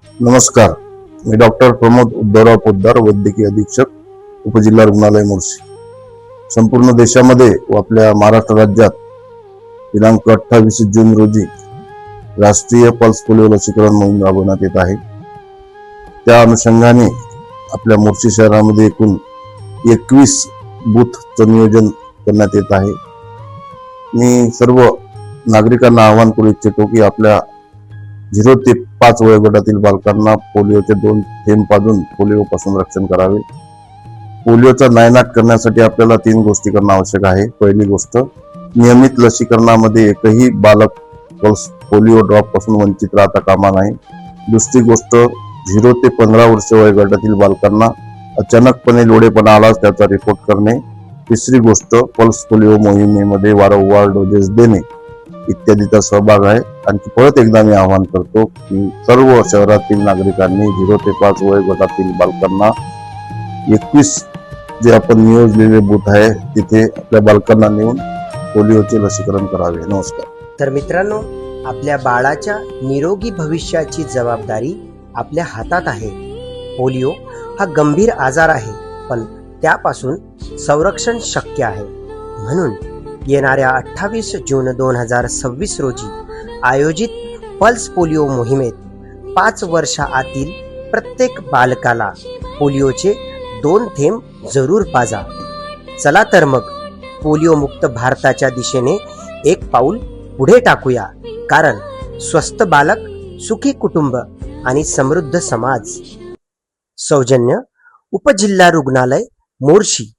नमस्कार, मी डॉक्टर प्रमोद उद्धवराव पोद्दार, वैद्यकीय अधीक्षक, उपजिल्हा रुग्णालय मोर्शी। संपूर्ण देशामध्ये व आपल्या महाराष्ट्र राज्यात दिनांक 28 जून रोजी राष्ट्रीय पल्स पोलिओ लसीकरण मोहीम राबवण्यात येत आहे। त्या अनुषंगाने आपल्या मोर्शी शहरामध्ये एकूण 21 बूथचं नियोजन करण्यात येत आहे। मी सर्व नागरिकांना आवाहन करू इच्छितो की आपल्या 0 ते 5 वयोगटातील बालकांना पोलिओचे 2 थेंब पाजून पोलिओ पासून रक्षण करावे। पोलिओचा नायनाट करण्यासाठी आपल्याला 3 गोष्टी करणं आवश्यक आहे। पहिली गोष्ट, नियमित लसीकरणामध्ये एकही बालक पल्स पोलिओ ड्रॉप पासून वंचित राहता कामा नये। दुसरी गोष्ट, 0 ते 15 वर्ष वयोगटातील बालकांना अचानकपणे लोडेपणा आल्यास त्याचा रिपोर्ट करणे। तिसरी गोष्ट, पल्स पोलिओ मोहिमेमध्ये वारंवार डोजेस देणे इत्यादीचा सहभाग आहे। आणखी परत एकदा मी आवाहन करतो की सर्व शहरातील नागरिकांनी 0 ते 5 वयोगटातील बालकांना 21 जे आपण नियोजलेले बूथ आहे तिथे आपल्या बालकांना नेऊन पोलिओचे लसीकरण करावे। नमस्कार। तर मित्रांनो, आपल्या बाळाच्या निरोगी भविष्याची जबाबदारी आपल्या हातात आहे। पोलिओ हा गंभीर आजार आहे, पण त्यापासून संरक्षण शक्य आहे। म्हणून येणाऱ्या 28 जून 2026 रोजी आयोजित पल्स पोलिओ मोहिमेत 5 वर्षाआतील प्रत्येक बालकाला पोलिओचे 2 थेंब जरूर पाजा। चला तर मग पोलिओ मुक्त भारताच्या दिशेने एक पाऊल पुढे टाकूया, कारण स्वस्थ बालक, सुखी कुटुंब आणि समृद्ध समाज। सौजन्य उपजिल्हा रुग्णालय मोर्शी।